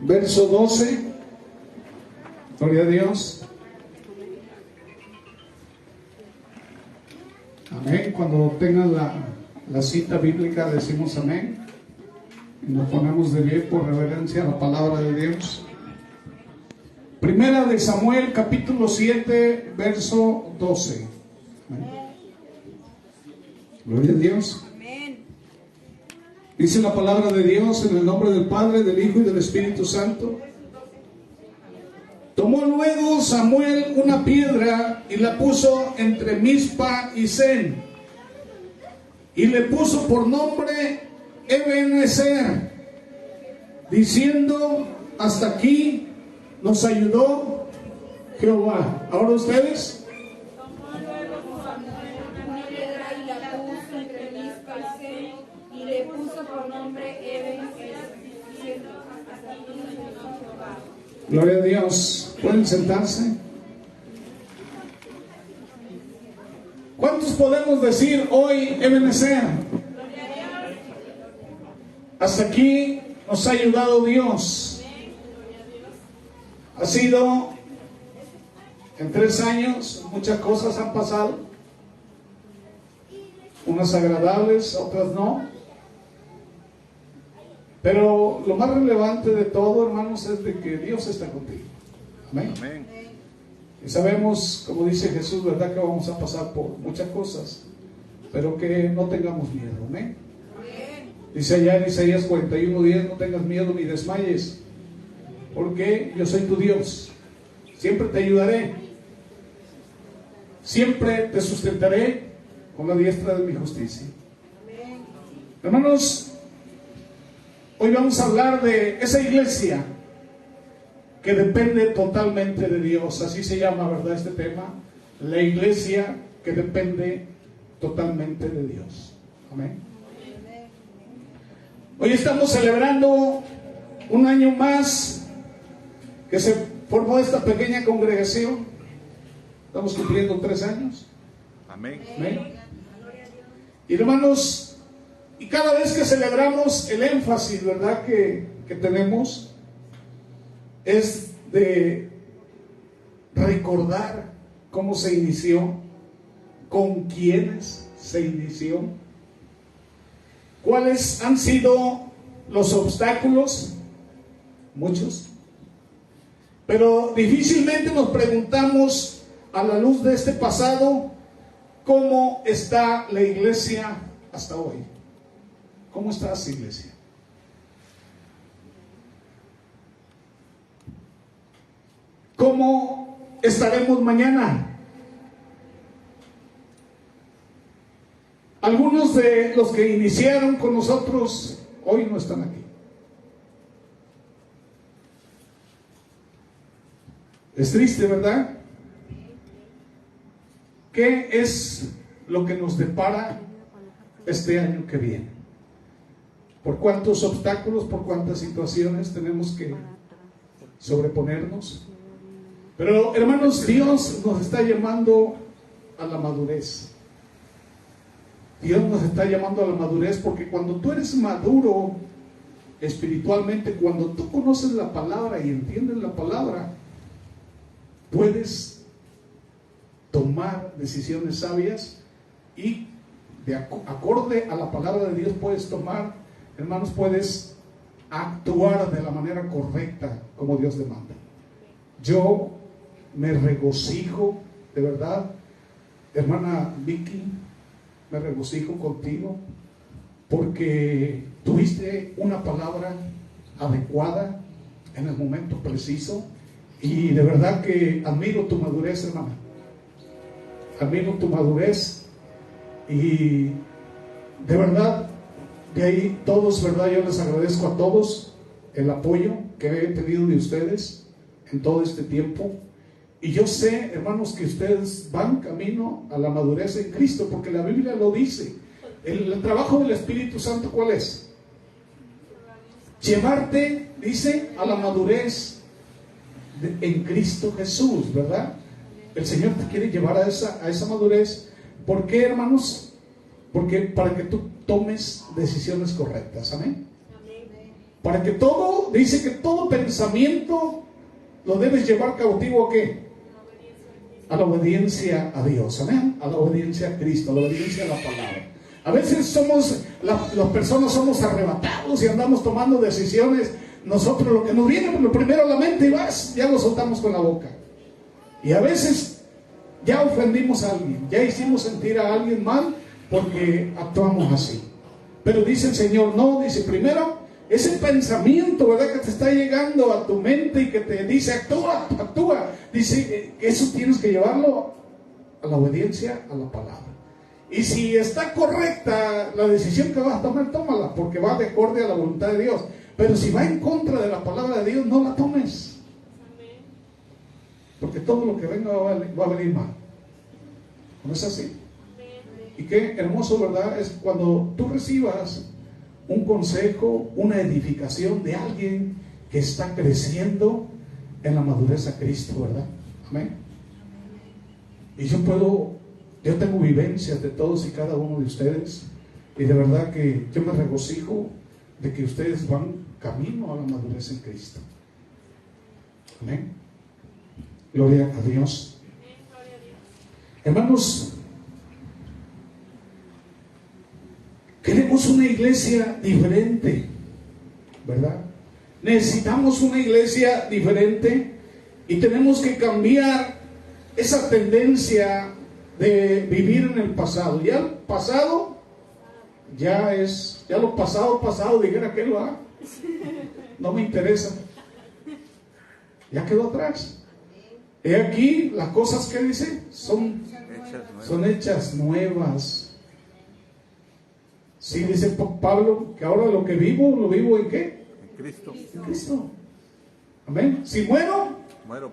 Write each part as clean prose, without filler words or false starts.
verso 12. Gloria a Dios. Amén. Cuando tengan la cita bíblica decimos amén. Y nos ponemos de pie por reverencia a la palabra de Dios. Primera de Samuel, capítulo 7, verso 12. Amén. Gloria a Dios. Dice la palabra de Dios en el nombre del Padre, del Hijo y del Espíritu Santo. Tomó luego Samuel una piedra y la puso entre Mizpa y Sen, y le puso por nombre Ebenezer, diciendo: hasta aquí nos ayudó Jehová. Ahora ustedes. Tomó luego Samuel una piedra y la puso entre Mizpa y Sen, y le puso por nombre Ebenezer, diciendo: hasta aquí nos ayudó Jehová. Gloria a Dios. ¿Pueden sentarse? ¿Cuántos podemos decir hoy Ebenezer? Hasta aquí nos ha ayudado Dios. Ha sido en 3 años, muchas cosas han pasado, unas agradables, otras no. Pero lo más relevante de todo, hermanos, es de que Dios está contigo. Amén. Amén. Y sabemos, como dice Jesús, ¿verdad?, que vamos a pasar por muchas cosas, pero que no tengamos miedo. Amén. Dice allá en Isaías 41:10: no tengas miedo ni desmayes, porque yo soy tu Dios. Siempre te ayudaré, siempre te sustentaré con la diestra de mi justicia. Hermanos, hoy vamos a hablar de esa iglesia que depende totalmente de Dios. Así se llama, ¿verdad?, este tema. La iglesia que depende totalmente de Dios. Amén. Hoy estamos celebrando un año más que se formó esta pequeña congregación. Estamos cumpliendo 3 años. Amén. Amén. Y hermanos, y cada vez que celebramos, el énfasis, ¿verdad?, que tenemos es de recordar cómo se inició, con quiénes se inició, cuáles han sido los obstáculos, muchos, pero difícilmente nos preguntamos a la luz de este pasado cómo está la iglesia hasta hoy. ¿Cómo está esa iglesia? ¿Cómo estaremos mañana? Algunos de los que iniciaron con nosotros hoy no están aquí. Es triste, ¿verdad? ¿Qué es lo que nos depara este año que viene? ¿Por cuántos obstáculos, por cuántas situaciones tenemos que sobreponernos? Pero, hermanos, Dios nos está llamando a la madurez. Dios nos está llamando a la madurez, porque cuando tú eres maduro espiritualmente, cuando tú conoces la palabra y entiendes la palabra, puedes tomar decisiones sabias y de acorde a la palabra de Dios puedes tomar, hermanos, puedes actuar de la manera correcta como Dios demanda. Yo me regocijo, de verdad, hermana Vicky, me regocijo contigo porque tuviste una palabra adecuada en el momento preciso, y de verdad que admiro tu madurez, hermana. Admiro tu madurez, y de verdad, de ahí todos, ¿verdad? Yo les agradezco a todos el apoyo que he tenido de ustedes en todo este tiempo. Y yo sé, hermanos, que ustedes van camino a la madurez en Cristo, porque la Biblia lo dice. El trabajo del Espíritu Santo, ¿cuál es? Llevarte, dice, a la madurez en Cristo Jesús, ¿verdad? El Señor te quiere llevar a esa madurez. ¿Por qué, hermanos? Porque para que tú tomes decisiones correctas. Amén. Para que todo, dice que todo pensamiento lo debes llevar cautivo ¿a qué? A la obediencia a Dios, amén, a la obediencia a Cristo, a la obediencia a la palabra. A veces las personas somos arrebatados y andamos tomando decisiones. Nosotros lo que nos viene lo primero a la mente y ya lo soltamos con la boca. Y a veces ya ofendimos a alguien, ya hicimos sentir a alguien mal porque actuamos así. Pero dice el Señor, no, dice primero ese pensamiento, ¿verdad? Que te está llegando a tu mente y que te dice actúa, actúa. Dice, eso tienes que llevarlo a la obediencia a la palabra. Y si está correcta la decisión que vas a tomar, tómala, porque va de acorde a la voluntad de Dios. Pero si va en contra de la palabra de Dios, no la tomes. Porque todo lo que venga va a venir mal. ¿No es así? Y qué hermoso, ¿verdad? Es cuando tú recibas un consejo, una edificación de alguien que está creciendo en la madurez a Cristo, ¿verdad? Amén. Y yo tengo vivencias de todos y cada uno de ustedes, y de verdad que yo me regocijo de que ustedes van camino a la madurez en Cristo. Amén. Gloria a Dios. Hermanos, queremos una iglesia diferente, ¿verdad? Necesitamos una iglesia diferente y tenemos que cambiar esa tendencia de vivir en el pasado. Ya el pasado ya lo pasado, dijera aquel, ¿verdad? No me interesa. Ya quedó atrás. He aquí las cosas que dice son hechas nuevas. Sí, dice Pablo que ahora lo vivo ¿en qué? En Cristo. En Cristo. Amén. Si muero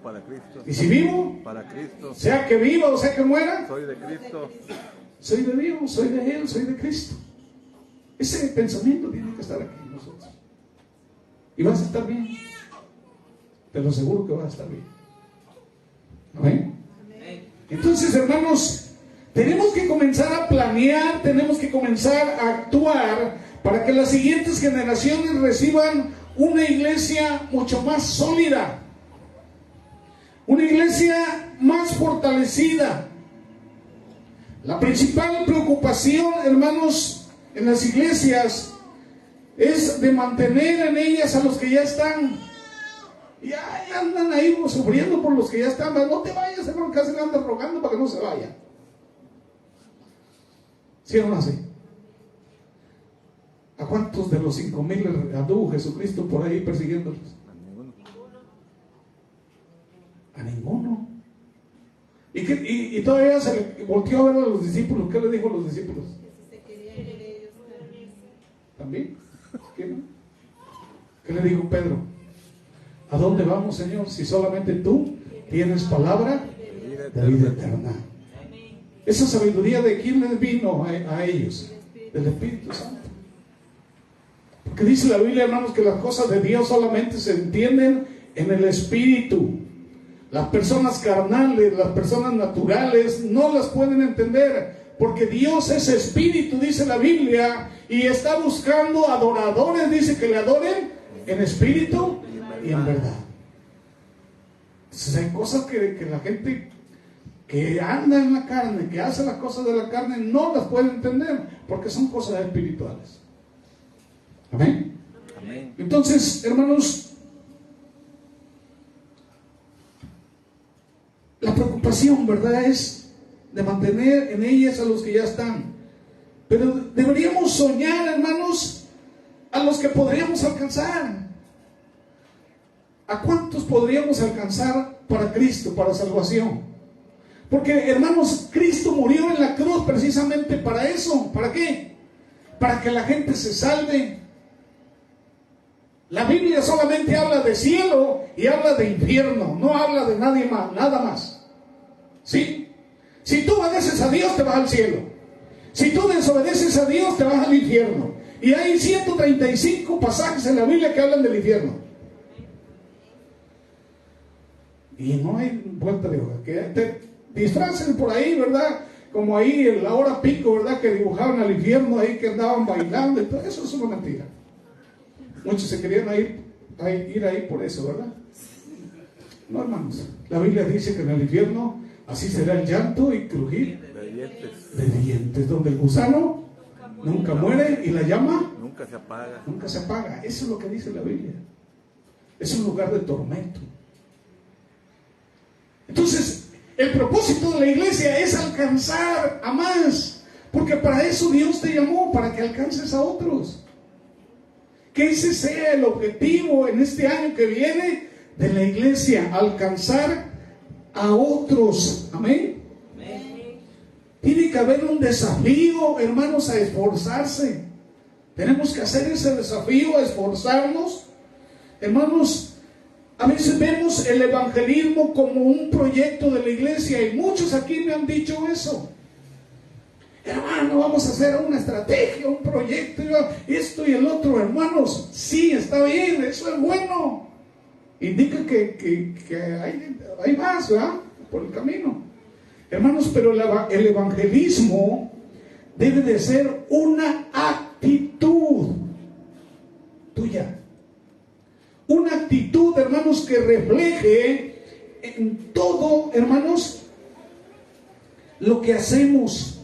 para Cristo. Y si vivo para Cristo. Sea que viva o sea que muera, Soy de Cristo. Soy de Dios, soy de Él, soy de Cristo. Ese pensamiento tiene que estar aquí en nosotros. Y vas a estar bien. Te lo aseguro que vas a estar bien. Amén. Entonces, hermanos, tenemos que comenzar a planear, tenemos que comenzar a actuar para que las siguientes generaciones reciban una iglesia mucho más sólida, una iglesia más fortalecida. La principal preocupación, hermanos, en las iglesias es de mantener en ellas a los que ya están. Ya andan ahí sufriendo por los que ya están. No te vayas, hermano, casi le andan rogando para que no se vaya. ¿Sí o no así? ¿A cuántos de los 5,000 anduvo Jesucristo por ahí persiguiéndolos? A ninguno. Y todavía se le volteó a ver a los discípulos. ¿Qué le dijo a los discípulos? ¿También? ¿Qué le dijo Pedro? ¿A dónde vamos, Señor? Si solamente tú tienes palabra de vida eterna. Esa sabiduría, ¿de quién les vino a ellos? Del Espíritu Santo. Porque dice la Biblia, hermanos, que las cosas de Dios solamente se entienden en el Espíritu. Las personas carnales, las personas naturales no las pueden entender, porque Dios es Espíritu, dice la Biblia, y está buscando adoradores, dice que le adoren en espíritu y en verdad. Entonces hay cosas que la gente que anda en la carne, que hace las cosas de la carne, no las puede entender, porque son cosas espirituales. Amén. Amén. Entonces, hermanos, la preocupación, ¿verdad?, es de mantener en ellas a los que ya están. Pero deberíamos soñar, hermanos, a los que podríamos alcanzar. ¿A cuántos podríamos alcanzar para Cristo, para salvación? Porque, hermanos, Cristo murió en la cruz precisamente para eso. ¿Para qué? Para que la gente se salve. La Biblia solamente habla de cielo y habla de infierno, no habla de nadie más, nada más. ¿Sí? Si tú obedeces a Dios, te vas al cielo. Si tú desobedeces a Dios, te vas al infierno. Y hay 135 pasajes en la Biblia que hablan del infierno. Y no hay vuelta de hoja. Que te disfracen por ahí, ¿verdad? Como ahí en la hora pico, ¿verdad? Que dibujaban al infierno ahí, que andaban bailando y todo. Eso es una mentira. Muchos se querían ir ahí por eso, ¿verdad? No, hermanos. La Biblia dice que en el infierno así será el llanto y crujir de dientes, donde el gusano nunca muere y la llama nunca se apaga. Nunca se apaga. Eso es lo que dice la Biblia. Es un lugar de tormento. Entonces, el propósito de la iglesia es alcanzar a más, porque para eso Dios te llamó, para que alcances a otros. Que ese sea el objetivo en este año que viene de la iglesia, alcanzar a otros. Amén. Amén. Tiene que haber un desafío, hermanos, a esforzarse. Tenemos que hacer ese desafío, a esforzarnos. Hermanos, a veces vemos el evangelismo como un proyecto de la iglesia y muchos aquí me han dicho eso. Hermano, vamos a hacer una estrategia, un proyecto, esto y el otro. Hermanos, sí, está bien, eso es bueno. Indica que hay más, ¿verdad? Por el camino. Hermanos, pero el evangelismo debe de ser una actitud tuya. Una actitud, hermanos, que refleje en todo, hermanos, lo que hacemos.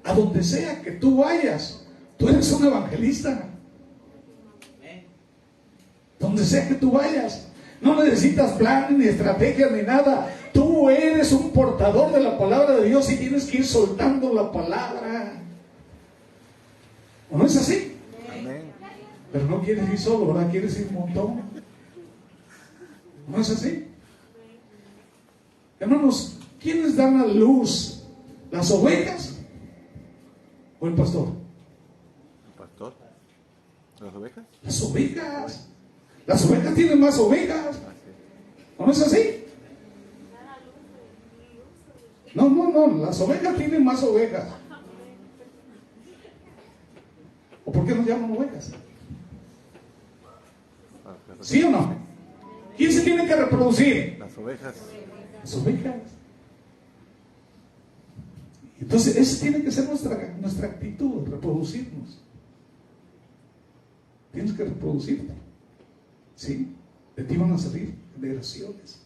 A donde sea que tú vayas, tú eres un evangelista. Donde sea que tú vayas, no necesitas planes, ni estrategias, ni nada. Tú eres un portador de la palabra de Dios y tienes que ir soltando la palabra. ¿O no es así? Amén. Pero no quieres ir solo, ¿verdad? Quieres ir un montón. ¿No es así? Hermanos, ¿quiénes dan a luz? ¿Las ovejas o el pastor? ¿El pastor? ¿Las ovejas? Las ovejas. Las ovejas tienen más ovejas. ¿No es así? No, las ovejas tienen más ovejas. ¿O por qué nos llaman ovejas? ¿Sí o no? ¿Quién se tiene que reproducir? Las ovejas. Las ovejas. Entonces, esa tiene que ser nuestra actitud, reproducirnos. Tienes que reproducirte. ¿Sí? De ti van a salir generaciones.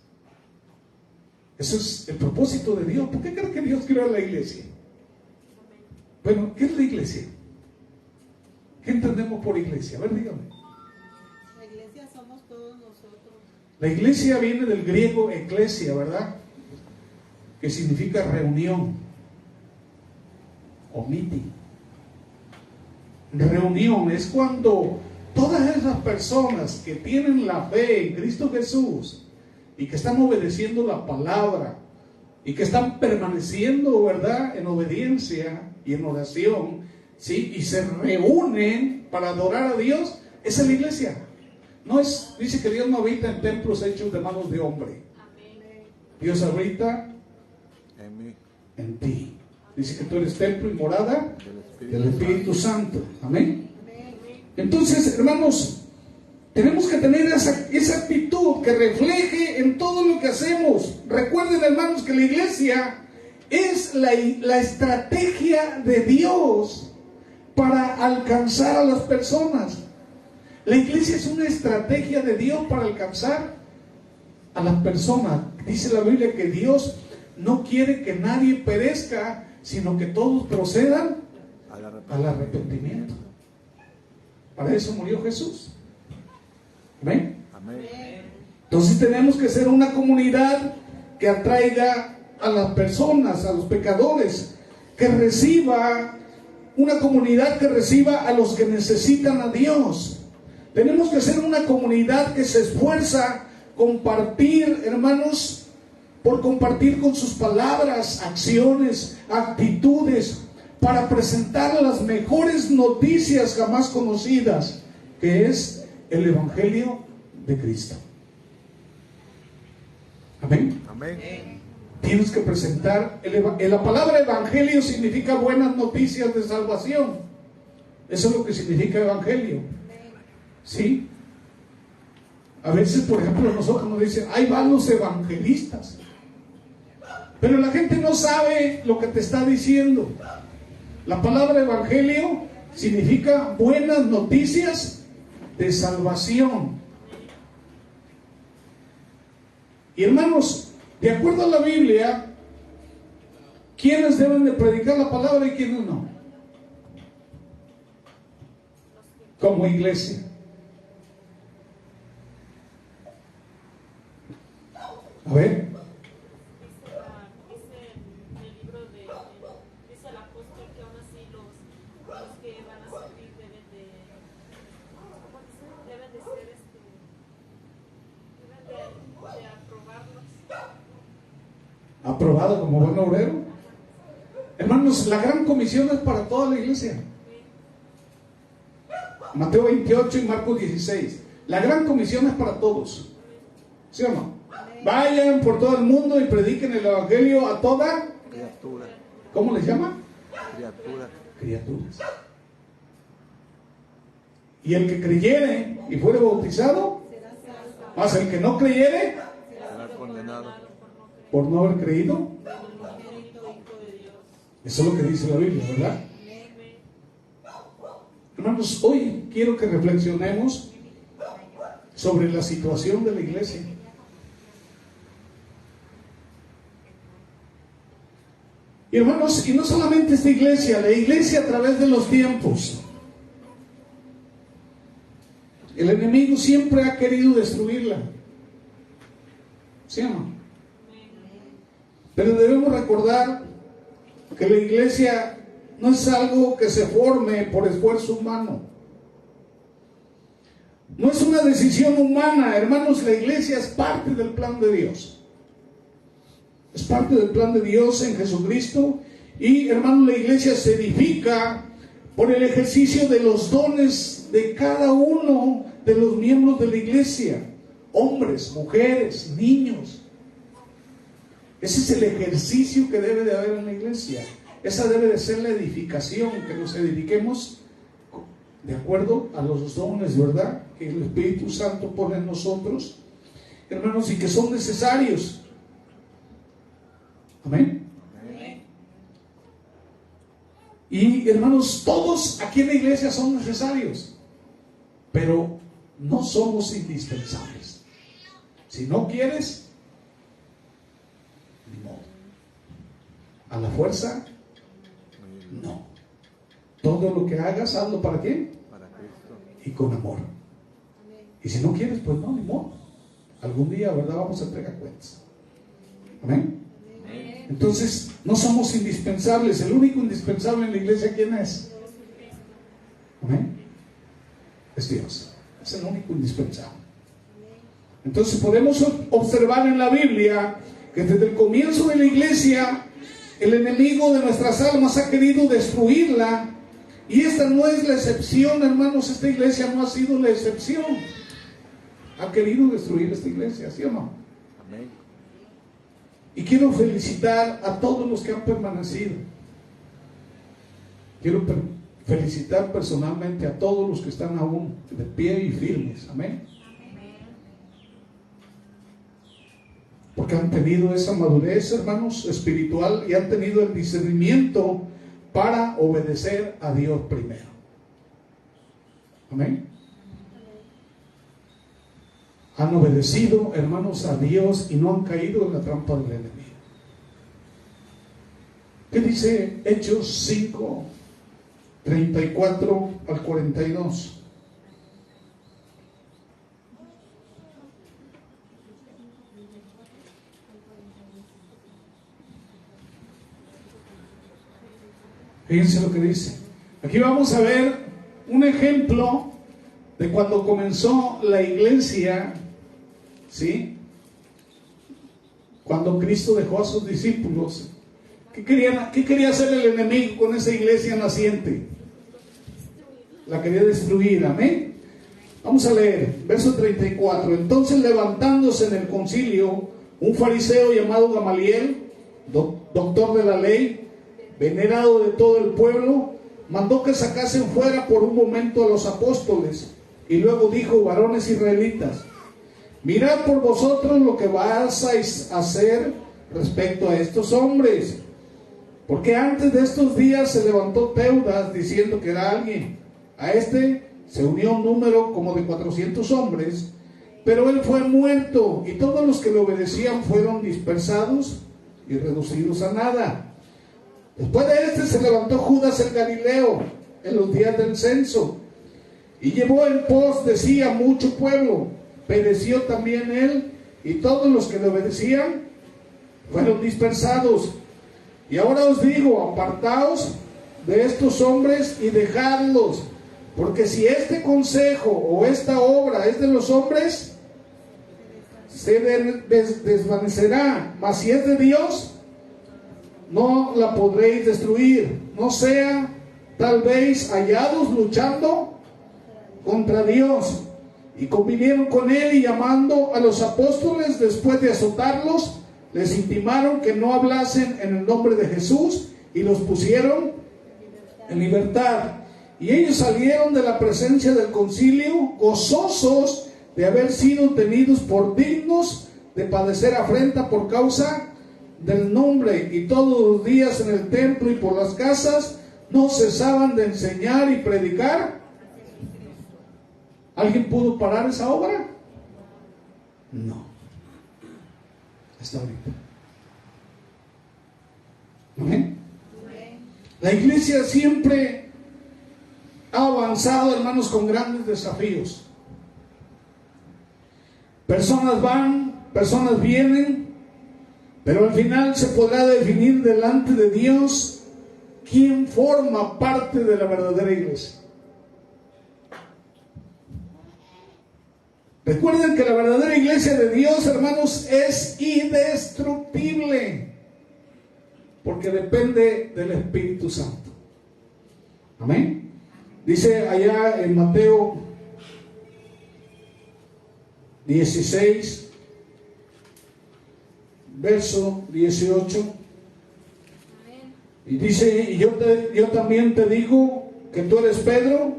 Eso es el propósito de Dios. ¿Por qué creen que Dios creó la iglesia? Bueno, ¿qué es la iglesia? ¿Qué entendemos por iglesia? A ver, dígame. La iglesia somos todos nosotros. La iglesia viene del griego eclesia, ¿verdad? Que significa reunión o meeting. Reunión es cuando todas esas personas que tienen la fe en Cristo Jesús y que están obedeciendo la palabra y que están permaneciendo, ¿verdad?, en obediencia y en oración, ¿sí?, y se reúnen para adorar a Dios, esa es la iglesia. No es, dice que Dios no habita en templos hechos de manos de hombre. Dios habita en ti. Dice que tú eres templo y morada del Espíritu Santo. Amén. Entonces, hermanos, tenemos que tener esa actitud que refleje en todo lo que hacemos. Recuerden, hermanos, que la iglesia es la estrategia de Dios para alcanzar a las personas. La iglesia es una estrategia de Dios para alcanzar a las personas. Dice la Biblia que Dios no quiere que nadie perezca, sino que todos procedan al arrepentimiento. Para eso murió Jesús. ¿Amén? Amén. Entonces tenemos que ser una comunidad que atraiga a las personas, a los pecadores, que reciba, una comunidad que reciba a los que necesitan a Dios. Tenemos que ser una comunidad que se esfuerza compartir, hermanos, por compartir con sus palabras, acciones, actitudes, para presentar las mejores noticias jamás conocidas, que es el Evangelio de Cristo. Amén. Amén. Tienes que presentar, la palabra evangelio significa buenas noticias de salvación. Eso es lo que significa evangelio. ¿Sí? A veces, por ejemplo, nosotros nos dicen, ahí van los evangelistas. Pero la gente no sabe lo que te está diciendo. La palabra evangelio significa buenas noticias de salvación. Y hermanos, de acuerdo a la Biblia, ¿quiénes deben de predicar la palabra y quiénes no? Como iglesia. A ver. Dice el libro dice el apóstol que aún así los que van a servir deben de ser deben de aprobarlos. Aprobado como buen obrero. Hermanos, la gran comisión es para toda la iglesia. Mateo 28 y Marcos 16. La gran comisión es para todos. ¿Sí o no? Vayan por todo el mundo y prediquen el evangelio a toda Criatura. ¿cómo les llama? Criatura. Criaturas. Y el que creyere y fuere bautizado, más el que no creyere, Será condenado. por no haber creído. Eso es lo que dice la Biblia, ¿verdad? Hermanos, hoy quiero que reflexionemos sobre la situación de la iglesia. Y hermanos, y no solamente esta iglesia, la iglesia a través de los tiempos. El enemigo siempre ha querido destruirla. ¿Sí o no? Pero debemos recordar que la iglesia no es algo que se forme por esfuerzo humano. No es una decisión humana, hermanos. La iglesia es parte del plan de Dios. Es parte del plan de Dios en Jesucristo. Y hermanos, la iglesia se edifica por el ejercicio de los dones de cada uno de los miembros de la iglesia. Hombres, mujeres, niños. Ese es el ejercicio que debe de haber en la iglesia. Esa debe de ser la edificación, que nos edifiquemos de acuerdo a los dones, ¿verdad?, que el Espíritu Santo pone en nosotros, hermanos, y que son necesarios. Amén. Y hermanos, todos aquí en la iglesia son necesarios, pero no somos indispensables. Si no quieres, ni modo. A la fuerza, no. Todo lo que hagas, hazlo ¿para qué? Para Cristo. Y con amor. Y si no quieres, pues no, ni modo. Algún día, ¿verdad?, vamos a entregar cuentas. Amén. Entonces, no somos indispensables. El único indispensable en la iglesia, ¿quién es? Amén. Es Dios. Es el único indispensable. Entonces podemos observar en la Biblia que desde el comienzo de la iglesia el enemigo de nuestras almas ha querido destruirla, y esta no es la excepción, hermanos. Esta iglesia no ha sido la excepción. Ha querido destruir esta iglesia, ¿sí o no? Amén. Y quiero felicitar a todos los que han permanecido. Quiero felicitar personalmente a todos los que están aún de pie y firmes. Amén. Porque han tenido esa madurez, hermanos, espiritual, y han tenido el discernimiento para obedecer a Dios primero. Amén. Han obedecido, hermanos, a Dios y no han caído en la trampa del enemigo. ¿Qué dice Hechos 5, 34 al 42? Fíjense lo que dice. Aquí vamos a ver un ejemplo de cuando comenzó la iglesia, ¿sí? Cuando Cristo dejó a sus discípulos. ¿Qué quería hacer el enemigo con esa iglesia naciente? La quería destruir, amén. Vamos a leer, verso 34. Entonces, levantándose en el concilio, un fariseo llamado Gamaliel, doctor de la ley, venerado de todo el pueblo, mandó que sacasen fuera por un momento a los apóstoles, y luego dijo: varones israelitas, mirad por vosotros lo que vais a hacer respecto a estos hombres, porque antes de estos días se levantó Teudas diciendo que era alguien. A este Se unió un número como de 400 hombres, pero él fue muerto y todos los que le obedecían fueron dispersados y reducidos a nada. Después de este se levantó Judas el Galileo en los días del censo y llevó en pos de sí a mucho pueblo. Pereció también él y todos los que le obedecían fueron dispersados. Y ahora os digo, apartaos de estos hombres y dejadlos, porque si este consejo o esta obra es de los hombres, se desvanecerá, mas si es de Dios, no la podréis destruir. No sea tal vez hallados luchando contra Dios. Y convinieron con él, y llamando a los apóstoles después de azotarlos, les intimaron que no hablasen en el nombre de Jesús, y los pusieron en libertad. Y ellos salieron de la presencia del concilio gozosos de haber sido tenidos por dignos de padecer afrenta por causa del nombre, y todos los días en el templo y por las casas no cesaban de enseñar y predicar. ¿Alguien pudo parar esa obra? No. Hasta ahorita. ¿Amén? La iglesia siempre ha avanzado, hermanos, con grandes desafíos. Personas van, personas vienen, pero al final se podrá definir delante de Dios quién forma parte de la verdadera iglesia. Recuerden que la verdadera iglesia de Dios, hermanos, es indestructible, porque depende del Espíritu Santo. Amén. Dice allá en Mateo 16, verso 18. Y dice: y yo también te digo que tú eres Pedro,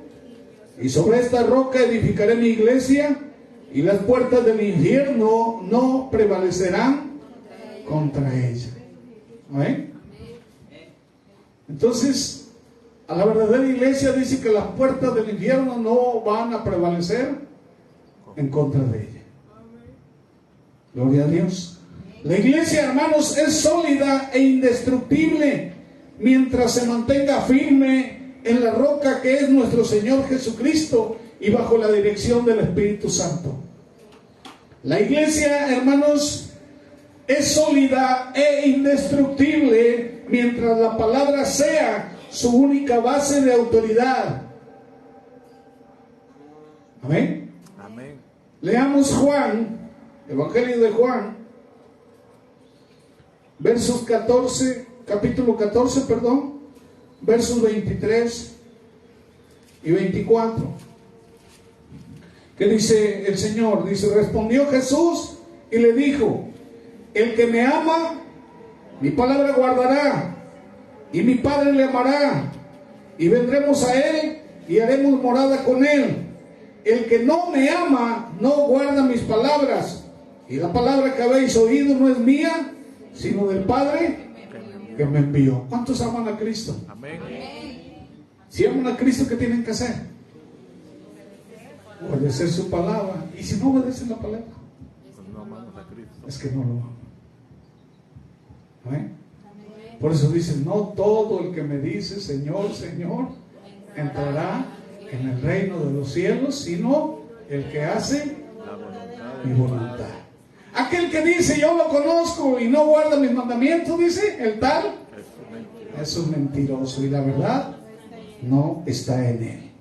y sobre esta roca edificaré mi iglesia, y las puertas del infierno no prevalecerán contra ella. ¿Amén? Entonces, a la verdadera iglesia dice que las puertas del infierno no van a prevalecer en contra de ella. Gloria a Dios. La iglesia, hermanos, es sólida e indestructible mientras se mantenga firme en la roca que es nuestro Señor Jesucristo y bajo la dirección del Espíritu Santo. La iglesia, hermanos, es sólida e indestructible mientras la palabra sea su única base de autoridad. Amén. Amén. Leamos Juan, Evangelio de Juan, versos 14, capítulo 14, versos 23 y 24. ¿Qué dice el Señor? Dice: respondió Jesús y le dijo: el que me ama, mi palabra guardará, y mi Padre le amará, y vendremos a él y haremos morada con él. El que no me ama no guarda mis palabras, y la palabra que habéis oído no es mía, sino del Padre que me envió. ¿Cuántos aman a Cristo? Amén. Si aman a Cristo, ¿qué tienen que hacer? Obedecer su palabra. Y si no obedecen la palabra, Pues no amamos a Cristo. es que no lo aman. ¿Amén? Por eso dicen: no todo el que me dice Señor, Señor, entrará en el reino de los cielos, sino el que hace La voluntad mi voluntad. Aquel que dice yo lo conozco y no guarda mis mandamientos, dice, el tal es un mentiroso, y la verdad no está en él.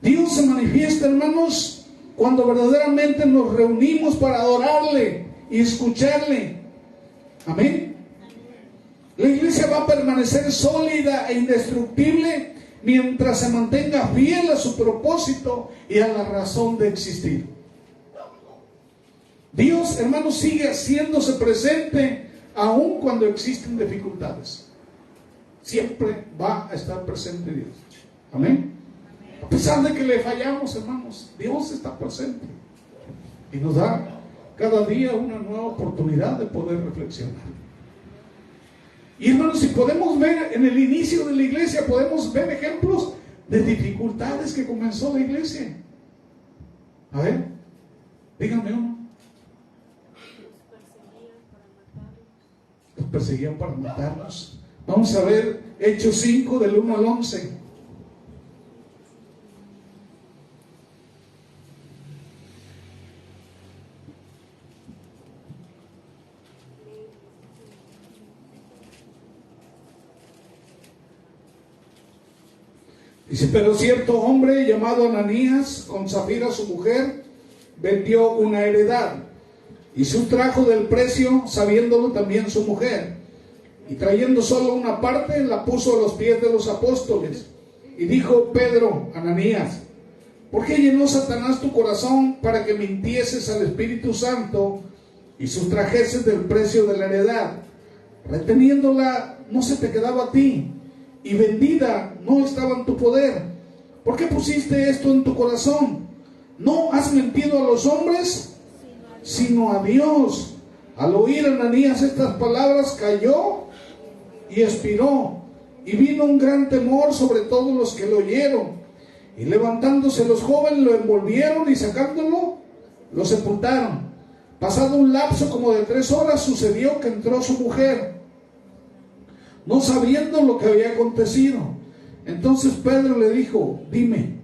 Dios se manifiesta, hermanos, cuando verdaderamente nos reunimos para adorarle y escucharle. Amén. La iglesia va a permanecer sólida e indestructible mientras se mantenga fiel a su propósito y a la razón de existir. Dios, hermanos, sigue haciéndose presente aun cuando existen dificultades. Siempre va a estar presente Dios. Amén. A pesar de que le fallamos, hermanos, Dios está presente y nos da cada día una nueva oportunidad de poder reflexionar. Y hermanos, si podemos ver en el inicio de la iglesia, podemos ver ejemplos de dificultades que comenzó la iglesia. A ver, díganme uno. Los perseguían para matarlos. Vamos a ver Hechos 5 del 1 al 11. Dice, pero cierto hombre llamado Ananías, con Safira su mujer, vendió una heredad y sustrajo del precio, sabiéndolo también su mujer. Y trayendo solo una parte, la puso a los pies de los apóstoles. Y dijo Pedro, Ananías, ¿por qué llenó Satanás tu corazón para que mintieses al Espíritu Santo y sustrajeses del precio de la heredad? Reteniéndola no se te quedaba a ti, y vendida no estaba en tu poder. ¿Por qué pusiste esto en tu corazón? No has mentido a los hombres, sino a Dios. Al oír Ananías estas palabras, cayó y expiró, y vino un gran temor sobre todos los que lo oyeron. Y levantándose los jóvenes, lo envolvieron y sacándolo, lo sepultaron. Pasado un lapso como de 3 horas, sucedió que entró su mujer, no sabiendo lo que había acontecido. Entonces Pedro le dijo, dime,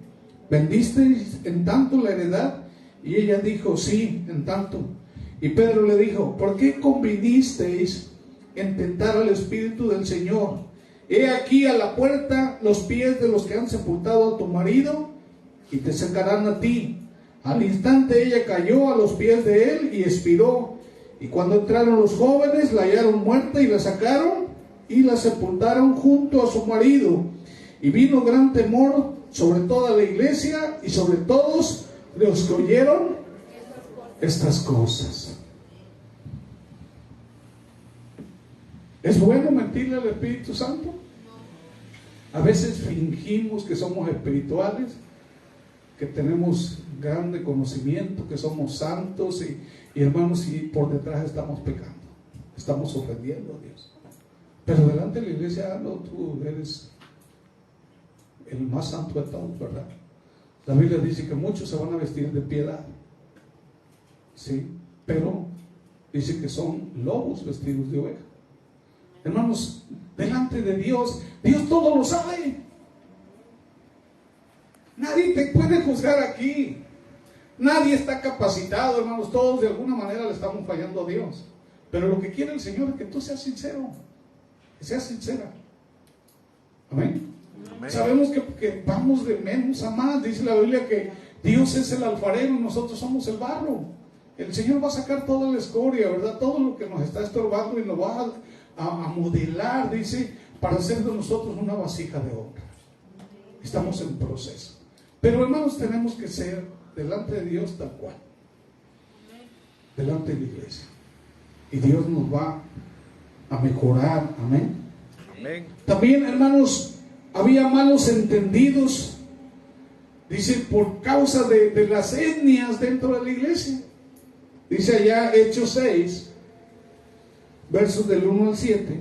¿vendisteis en tanto la heredad? Y ella dijo, sí, en tanto. Y Pedro le dijo, ¿por qué convinisteis en tentar al Espíritu del Señor? He aquí a la puerta los pies de los que han sepultado a tu marido, y te sacarán a ti. Al instante ella cayó a los pies de él y expiró. Y cuando entraron los jóvenes, la hallaron muerta y la sacaron y la sepultaron junto a su marido. Y vino gran temor sobre toda la iglesia y sobre todos los que oyeron estas cosas. ¿Es bueno mentirle al Espíritu Santo? A veces fingimos que somos espirituales, que tenemos grande conocimiento, que somos santos y hermanos, y por detrás estamos pecando, estamos ofendiendo a Dios. Pero delante de la iglesia, no, tú eres el más santo de todos, ¿verdad? La Biblia dice que muchos se van a vestir de piedad, sí, pero dice que son lobos vestidos de oveja. Hermanos, delante de Dios, Dios todo lo sabe. Nadie te puede juzgar aquí. Nadie está capacitado, hermanos. Todos de alguna manera le estamos fallando a Dios. Pero lo que quiere el Señor es que tú seas sincero, que seas sincera. Amén. Amén. Sabemos que vamos de menos a más. Dice la Biblia que Dios es el alfarero y nosotros somos el barro. El Señor va a sacar toda la escoria, ¿verdad? Todo lo que nos está estorbando y nos va a modelar, dice, para hacer de nosotros una vasija de honra. Estamos en proceso. Pero hermanos, tenemos que ser delante de Dios tal cual, delante de la iglesia, y Dios nos va a mejorar. Amén. Amén. También, hermanos, había malos entendidos, dice, por causa de las etnias dentro de la iglesia. Dice allá Hechos 6 versos del 1 al 7.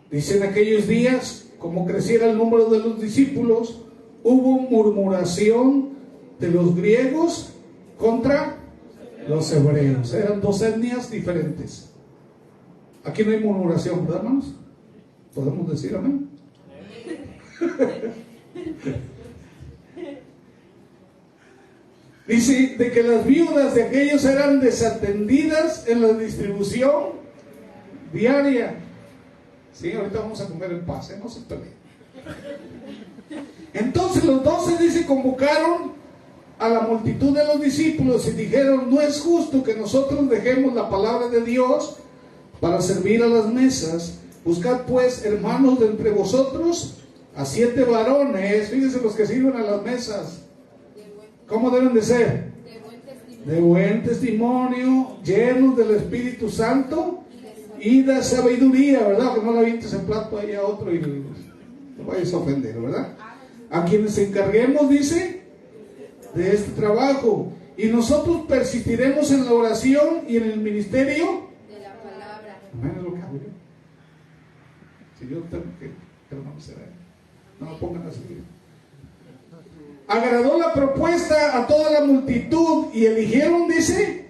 Dice, en aquellos días, como creciera el número de los discípulos, hubo murmuración de los griegos contra los hebreos. Eran 2 etnias diferentes. Aquí no hay murmuración, ¿verdad, hermanos? ¿Podemos decir amén? Dice de que las viudas de aquellos eran desatendidas en la distribución diaria. Sí, ahorita vamos a comer en paz, no se peleen. Entonces los 12, dice, convocaron a la multitud de los discípulos y dijeron, no es justo que nosotros dejemos la palabra de Dios para servir a las mesas. Buscad pues, hermanos, de entre vosotros a 7 varones, fíjense los que sirven a las mesas, ¿cómo deben de ser? De buen testimonio, llenos del Espíritu Santo y de sabiduría, ¿verdad? Que no le avientes el plato ahí a otro y no vayas a ofender, ¿verdad? A quienes encarguemos, dice, de este trabajo. Y nosotros persistiremos en la oración y en el ministerio de la palabra. Amén, es lo que hago yo. yo tengo que permanecer ahí. No me pongan así. Agradó la propuesta a toda la multitud y eligieron, dice,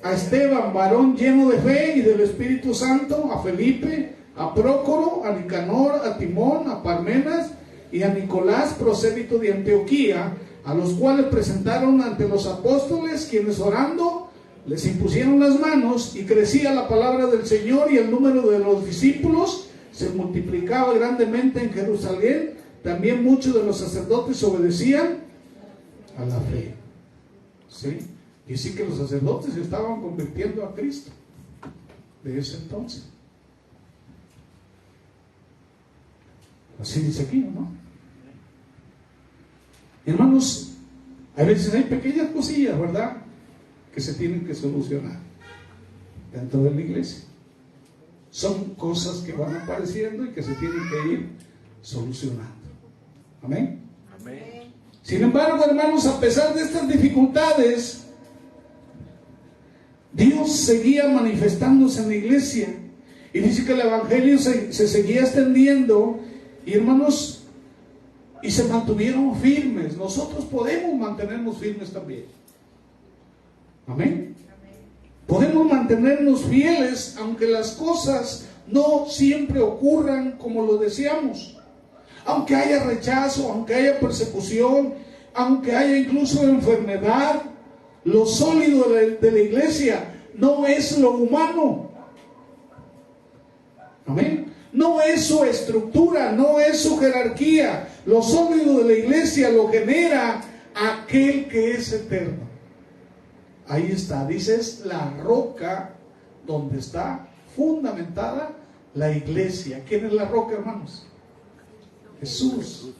a Esteban, varón lleno de fe y del Espíritu Santo, a Felipe, a Prócoro, a Nicanor, a Timón, a Parmenas y a Nicolás, prosélito de Antioquía, a los cuales presentaron ante los apóstoles, quienes orando les impusieron las manos, y crecía la palabra del Señor y el número de los discípulos se multiplicaba grandemente en Jerusalén. También muchos de los sacerdotes obedecían a la fe. ¿Sí? Y sí que los sacerdotes se estaban convirtiendo a Cristo de ese entonces. Así dice aquí, ¿no? Hermanos, a veces hay pequeñas cosillas, ¿verdad?, que se tienen que solucionar dentro de la iglesia. Son cosas que van apareciendo y que se tienen que ir solucionando. Amén. Amén. Sin embargo, hermanos, a pesar de estas dificultades, Dios seguía manifestándose en la iglesia. Y dice que el evangelio se seguía extendiendo. Y hermanos, y se mantuvieron firmes. Nosotros podemos mantenernos firmes también. Amén. Podemos mantenernos fieles aunque las cosas no siempre ocurran como lo deseamos. Aunque haya rechazo, aunque haya persecución, aunque haya incluso enfermedad, lo sólido de la iglesia no es lo humano. Amén. No es su estructura, no es su jerarquía. Lo sólido de la iglesia lo genera aquel que es eterno. Ahí está, dice, es la roca donde está fundamentada la iglesia. ¿Quién es la roca, hermanos? Jesús.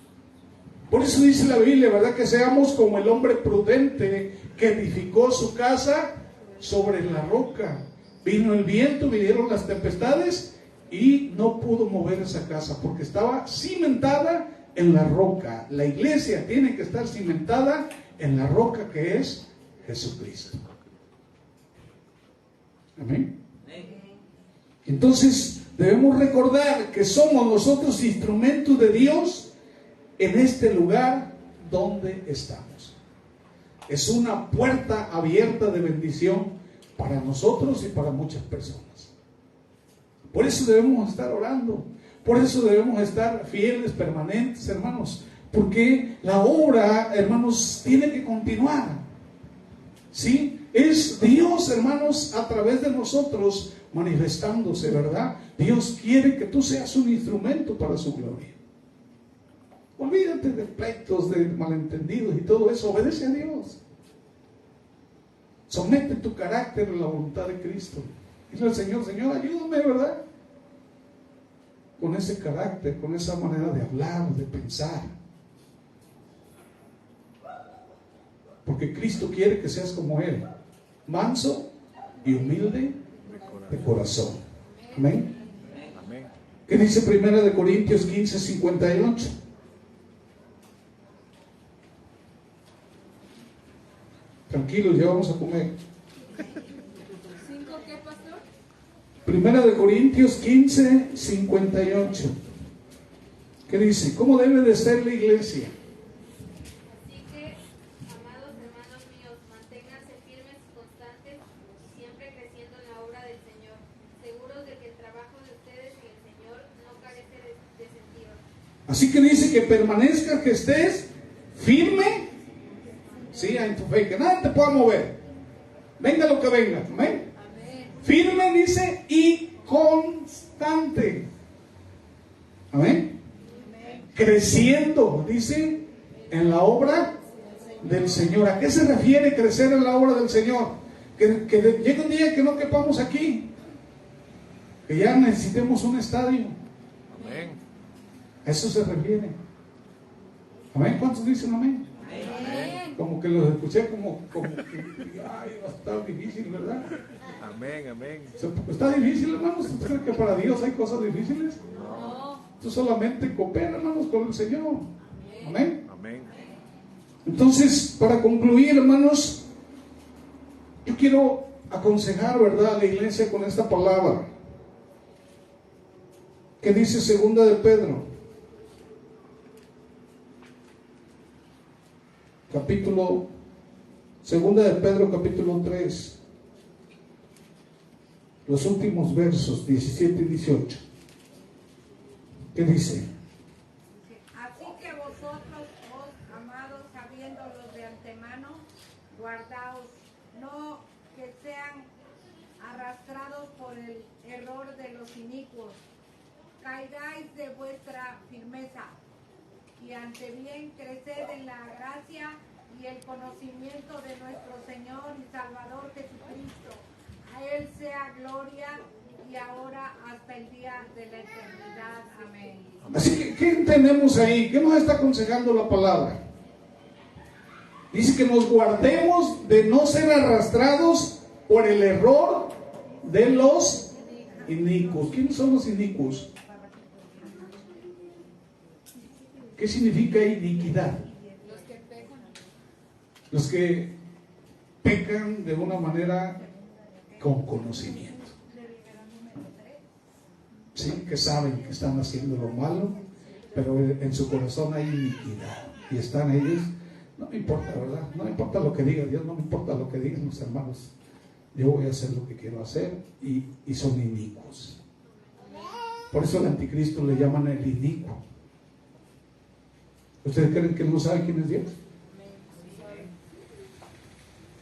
Por eso dice la Biblia, ¿verdad?, que seamos como el hombre prudente que edificó su casa sobre la roca. Vino el viento, vinieron las tempestades y no pudo mover esa casa porque estaba cimentada en la roca. La iglesia tiene que estar cimentada en la roca que es Jesucristo. Amén. Entonces debemos recordar que somos nosotros instrumentos de Dios en este lugar donde estamos. Es una puerta abierta de bendición para nosotros y para muchas personas. Por eso debemos estar orando. Por eso debemos estar fieles, permanentes, hermanos. Porque la obra, hermanos, tiene que continuar. ¿Sí? Es Dios, hermanos, a través de nosotros manifestándose, ¿verdad? Dios quiere que tú seas un instrumento para su gloria. Olvídate de pleitos, de malentendidos y todo eso. Obedece a Dios. Somete tu carácter a la voluntad de Cristo. Dile al Señor, Señor, ayúdame, ¿verdad? Con ese carácter, con esa manera de hablar, de pensar. Porque Cristo quiere que seas como Él, manso y humilde de corazón. Amén. Amén. ¿Qué dice 1 Corintios 15:58? Tranquilos, ya vamos a comer. ¿5 qué, pastor? 1 Corintios 15:58. ¿Qué dice? ¿Cómo debe de ser la iglesia? Así que, amados hermanos míos, manténganse firmes y constantes, siempre creciendo en la obra del Señor, seguros de que el trabajo de ustedes en el Señor no carece de sentido. Así que dice que permanezca, que estés firme, sí, en tu fe, que nada te pueda mover, venga lo que venga. Amén. Firme, dice, y constante. Amén. Creciendo, dice, en la obra del Señor. ¿A qué se refiere crecer en la obra del Señor? Que llegue un día que no quepamos aquí, que ya necesitemos un estadio. Amén. A eso se refiere. Amén. ¿Cuántos dicen amén? Amén. Como que los escuché como que, ay, va a estar difícil, ¿verdad? Amén. Amén. ¿Está difícil, hermanos? ¿Usted cree que para Dios hay cosas difíciles? No. Tú solamente coopera, hermanos, con el Señor. Amén. Amén. Entonces, para concluir, hermanos, yo quiero aconsejar, ¿verdad?, a la iglesia con esta palabra. ¿Qué dice segunda de Pedro? Segunda de Pedro, capítulo 3. Los últimos versos, 17 y 18. ¿Qué dice? Así que vosotros, amados, sabiéndolo de antemano, guardaos, no que sean arrastrados por el error de los inicuos. Caigáis de vuestra firmeza, y ante bien creced en la gracia y el conocimiento de nuestro Señor y Salvador Jesucristo. A Él sea gloria y ahora hasta el día de la eternidad. Amén. Así que, ¿qué tenemos ahí? ¿Qué nos está aconsejando la palabra? Dice que nos guardemos de no ser arrastrados por el error de los inicuos. ¿Quiénes son los inicuos? ¿Qué significa iniquidad? Los que pecan de una manera con conocimiento. Sí, que saben que están haciendo lo malo, pero en su corazón hay iniquidad. Y están ellos, no me importa, ¿verdad? No me importa lo que diga Dios, no me importa lo que digan los hermanos. Yo voy a hacer lo que quiero hacer, y son inicuos. Por eso al anticristo le llaman el inicuo. ¿Ustedes creen que él no sabe quién es Dios?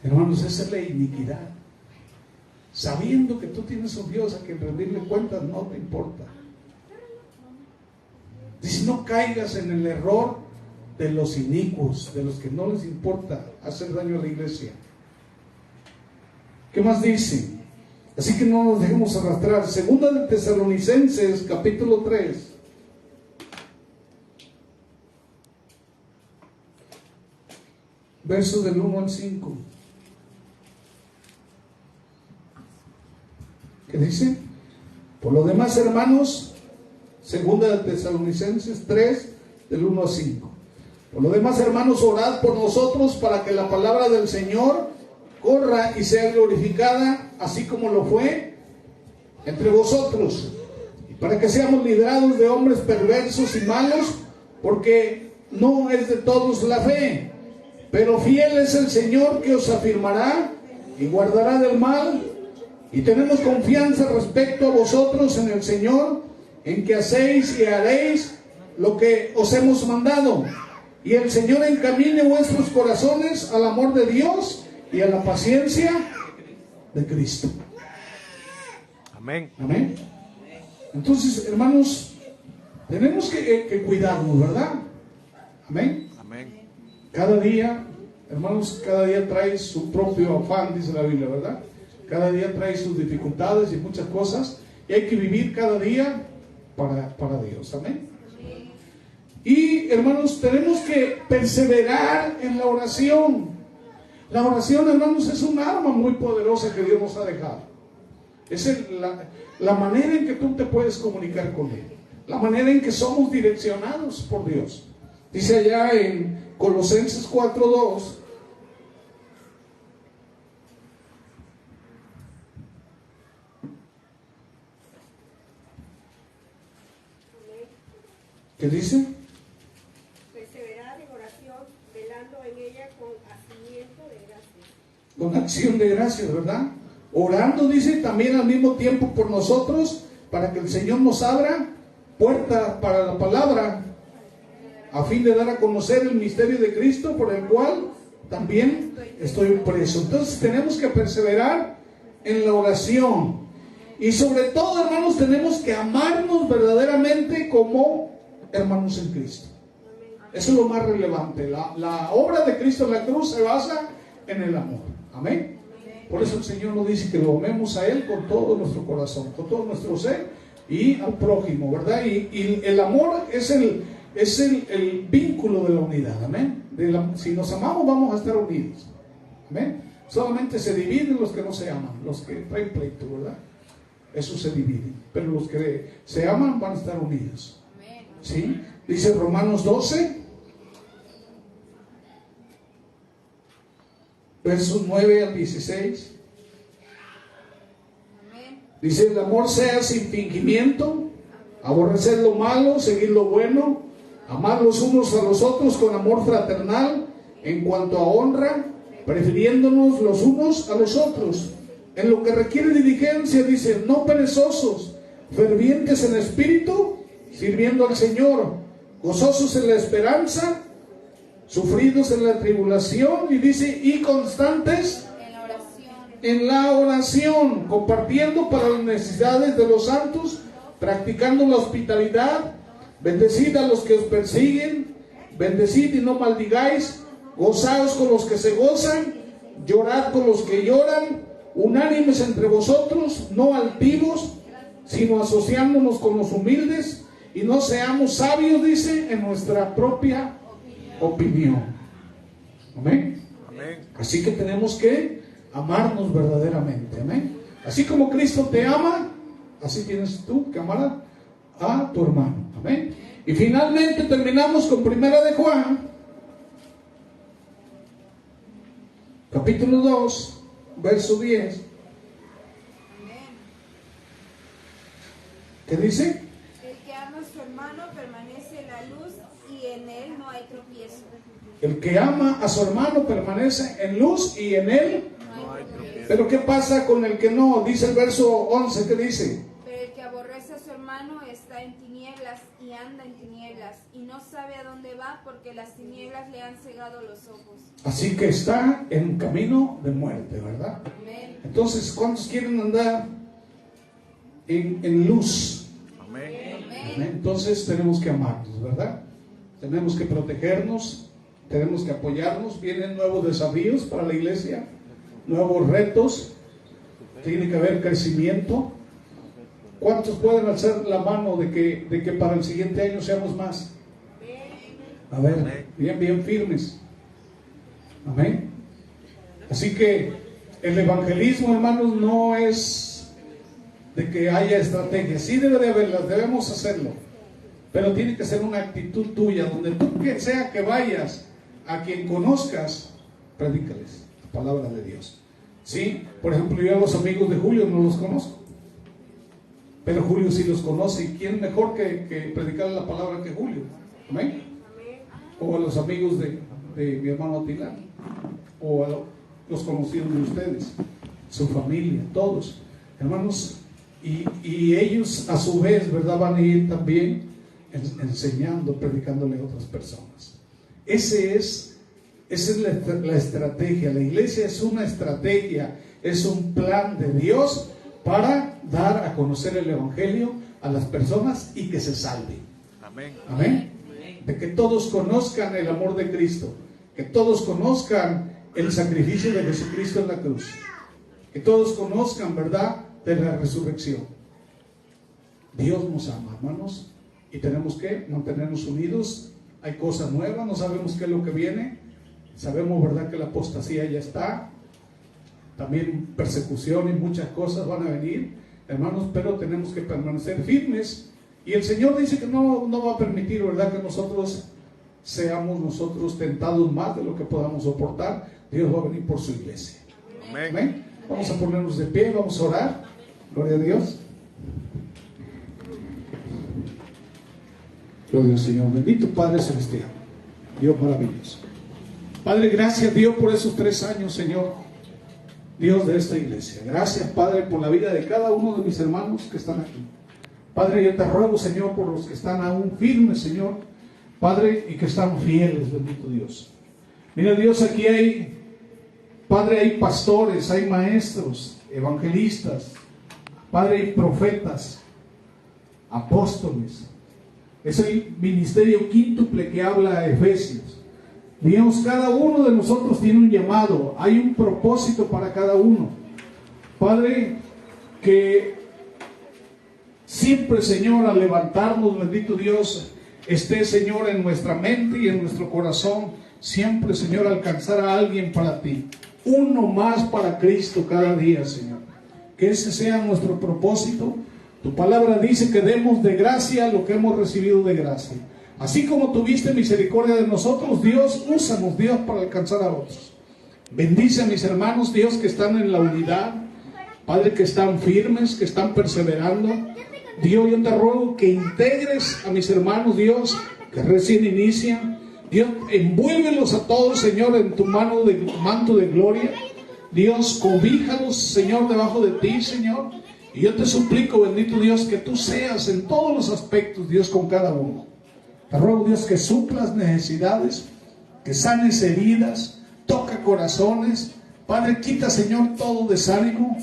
Hermanos, esa es la iniquidad. Sabiendo que tú tienes un Dios a quien rendirle cuentas, no te importa. Dice, no caigas en el error de los inicuos, de los que no les importa hacer daño a la iglesia. ¿Qué más dice? Así que no nos dejemos arrastrar. Segunda de Tesalonicenses, capítulo 3. Versos del 1 al 5. ¿Qué dice? Por lo demás, hermanos, segunda de Tesalonicenses 3, del 1 al 5. Por lo demás, hermanos, orad por nosotros para que la palabra del Señor corra y sea glorificada, así como lo fue entre vosotros, y para que seamos librados de hombres perversos y malos, porque no es de todos la fe. Pero fiel es el Señor, que os afirmará y guardará del mal. Y tenemos confianza respecto a vosotros en el Señor, en que hacéis y haréis lo que os hemos mandado. Y el Señor encamine vuestros corazones al amor de Dios y a la paciencia de Cristo. Amén. Amén. Entonces, hermanos, tenemos que cuidarnos, ¿verdad? Amén. Amén. Cada día, hermanos, cada día trae su propio afán, dice la Biblia, ¿verdad? Cada día trae sus dificultades y muchas cosas, y hay que vivir cada día para Dios. Amén. Y, hermanos, tenemos que perseverar en la oración. La oración, hermanos, es un arma muy poderosa que Dios nos ha dejado. Es la manera en que tú te puedes comunicar con Él, la manera en que somos direccionados por Dios. Dice allá en Colosenses 4:2, ¿qué dice? Perseverar en oración, velando en ella con hacimiento de gracias. Con acción de gracias, ¿verdad? Orando, dice, también al mismo tiempo por nosotros, para que el Señor nos abra puerta para la palabra, a fin de dar a conocer el misterio de Cristo, por el cual también estoy preso. Entonces tenemos que perseverar en la oración. Y sobre todo, hermanos, tenemos que amarnos verdaderamente como hermanos en Cristo. Eso es lo más relevante. La obra de Cristo en la cruz se basa en el amor. Amén. Por eso el Señor nos dice que lo amemos a Él con todo nuestro corazón, con todo nuestro ser, y al prójimo, ¿verdad? Y el amor es el vínculo de la unidad. Amén. Si nos amamos, vamos a estar unidos. Amén. Solamente se dividen los que no se aman, los que traen pleito, ¿verdad? Eso se divide. Pero los que se aman van a estar unidos. ¿Sí? Dice Romanos 12, versos 9 al 16. Dice: el amor sea sin fingimiento, aborrecer lo malo, seguir lo bueno, amar los unos a los otros con amor fraternal, en cuanto a honra, prefiriéndonos los unos a los otros. En lo que requiere diligencia, dice, no perezosos, fervientes en espíritu, sirviendo al Señor, gozosos en la esperanza, sufridos en la tribulación, y dice, y constantes en la oración, compartiendo para las necesidades de los santos, practicando la hospitalidad. Bendecid a los que os persiguen, bendecid y no maldigáis, gozaos con los que se gozan, llorad con los que lloran, unánimes entre vosotros, no altivos, sino asociándonos con los humildes, y no seamos sabios, dice, en nuestra propia opinión. Amén. Amén. Así que tenemos que amarnos verdaderamente. Amén. Así como Cristo te ama, así tienes tú que amar a tu hermano. Amén. Y finalmente terminamos con Primera de Juan, capítulo 2, verso 10. ¿Qué dice? El que ama a su hermano permanece en la luz y en él no hay tropiezo. El que ama a su hermano permanece en luz y en él. Pero ¿qué pasa con el que no? Dice el verso 11, ¿qué dice? Pero el que aborrece a su hermano está en tinieblas y anda en tinieblas y no sabe a dónde va porque las tinieblas le han cegado los ojos. Así que está en camino de muerte, ¿verdad? Amén. Entonces, ¿cuántos quieren andar en luz? Amén. Amén. Entonces tenemos que amarnos, ¿verdad? Tenemos que protegernos, tenemos que apoyarnos. Vienen nuevos desafíos para la iglesia, nuevos retos, tiene que haber crecimiento. ¿Cuántos pueden alzar la mano de que para el siguiente año seamos más? A ver, bien firmes. Amén. Así que el evangelismo, hermanos, no es de que haya estrategia. Sí debe de haberlas, debemos hacerlo, pero tiene que ser una actitud tuya, donde tú que sea que vayas, a quien conozcas, predícales la palabra de Dios. Sí, por ejemplo, yo a los amigos de Julio no los conozco, pero Julio sí los conoce. ¿Y quién mejor que predicar la palabra que Julio? Amén. O a los amigos de mi hermano Tilán, o a los conocidos de ustedes, su familia, todos, hermanos, y ellos a su vez, ¿verdad?, van a ir también enseñando, predicándole a otras personas. Esa es la estrategia. La iglesia es una estrategia, es un plan de Dios para dar a conocer el evangelio a las personas y que se salven. Amén. Amén. De que todos conozcan el amor de Cristo, que todos conozcan el sacrificio de Jesucristo en la cruz, que todos conozcan, ¿verdad?, de la resurrección. Dios nos ama, hermanos, y tenemos que mantenernos unidos. Hay cosas nuevas, no sabemos qué es lo que viene. Sabemos, ¿verdad?, que la apostasía ya está. También persecución y muchas cosas van a venir, hermanos, pero tenemos que permanecer firmes. Y el Señor dice que no va a permitir, ¿verdad?, que seamos tentados más de lo que podamos soportar. Dios va a venir por su iglesia. Amén. Amén. Vamos a ponernos de pie, vamos a orar. Gloria a Dios. Gloria al Señor. Bendito Padre Celestial, Dios maravilloso. Padre, gracias Dios por esos 3 años, Señor, Dios de esta iglesia. Gracias, Padre, por la vida de cada uno de mis hermanos que están aquí. Padre, yo te ruego, Señor, por los que están aún firmes, Señor, Padre, y que están fieles, bendito Dios. Mira, Dios, aquí hay, Padre, hay pastores, hay maestros, evangelistas, Padre, hay profetas, apóstoles. Es el ministerio quíntuple que habla a Efesios. Dios, cada uno de nosotros tiene un llamado, hay un propósito para cada uno. Padre, que siempre, Señor, al levantarnos, bendito Dios, esté, Señor, en nuestra mente y en nuestro corazón, siempre, Señor, alcanzar a alguien para ti, uno más para Cristo cada día, Señor. Que ese sea nuestro propósito. Tu palabra dice que demos de gracia lo que hemos recibido de gracia. Así como tuviste misericordia de nosotros, Dios, úsanos, Dios, para alcanzar a otros. Bendice a mis hermanos, Dios, que están en la unidad, Padre, que están firmes, que están perseverando. Dios, yo te ruego que integres a mis hermanos, Dios, que recién inician. Dios, envuélvelos a todos, Señor, en tu manto de gloria. Dios, cobíjalos, Señor, debajo de ti, Señor. Y yo te suplico, bendito Dios, que tú seas en todos los aspectos, Dios, con cada uno. Te ruego, Dios, que suplas necesidades, que sanes heridas, toca corazones. Padre, quita, Señor, todo desánimo,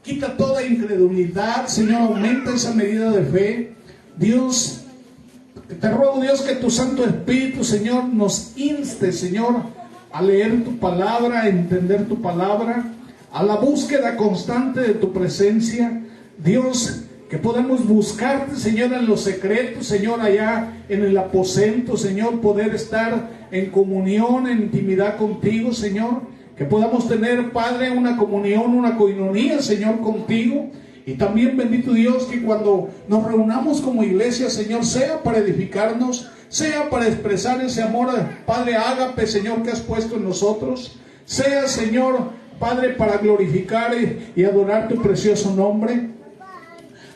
quita toda incredulidad, Señor, aumenta esa medida de fe. Dios, te ruego, Dios, que tu Santo Espíritu, Señor, nos inste, Señor, a leer tu palabra, a entender tu palabra, a la búsqueda constante de tu presencia. Dios, que podamos buscarte, Señor, en los secretos, Señor, allá en el aposento, Señor, poder estar en comunión, en intimidad contigo, Señor. Que podamos tener, Padre, una comunión, una coinonía, Señor, contigo. Y también, bendito Dios, que cuando nos reunamos como iglesia, Señor, sea para edificarnos, sea para expresar ese amor, Padre, ágape, Señor, que has puesto en nosotros. Sea, Señor, Padre, para glorificar y adorar tu precioso nombre.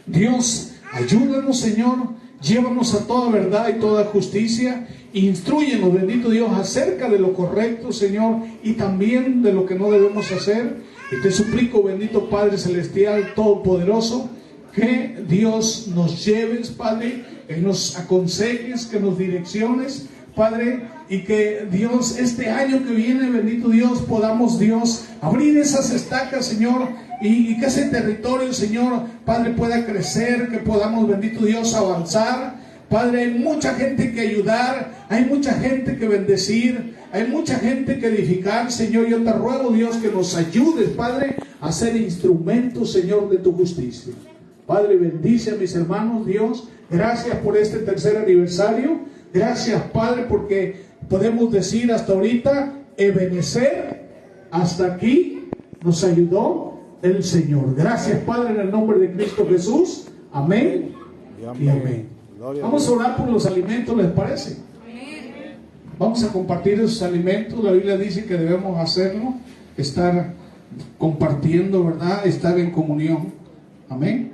Dios, ayúdanos, Señor, llévanos a toda verdad y toda justicia. Instrúyenos, bendito Dios, acerca de lo correcto, Señor, y también de lo que no debemos hacer. Y te suplico, bendito Padre Celestial, Todopoderoso, que Dios nos lleves, Padre, que nos aconsejes, que nos direcciones, Padre, y que Dios, este año que viene, bendito Dios, podamos, Dios, abrir esas estacas, Señor, y que ese territorio, Señor, Padre, pueda crecer, que podamos, bendito Dios, avanzar. Padre, hay mucha gente que ayudar, hay mucha gente que bendecir, hay mucha gente que edificar, Señor. Yo te ruego, Dios, que nos ayudes, Padre, a ser instrumentos, Señor, de tu justicia. Padre, bendice a mis hermanos, Dios. Gracias por este tercer aniversario. Gracias, Padre, porque podemos decir hasta ahorita, Ebenezer, hasta aquí nos ayudó el Señor. Gracias, Padre, en el nombre de Cristo Jesús. Amén y amén. Vamos a orar por los alimentos, ¿les parece? Vamos a compartir esos alimentos. La Biblia dice que debemos hacerlo, estar compartiendo, ¿verdad? Estar en comunión. Amén.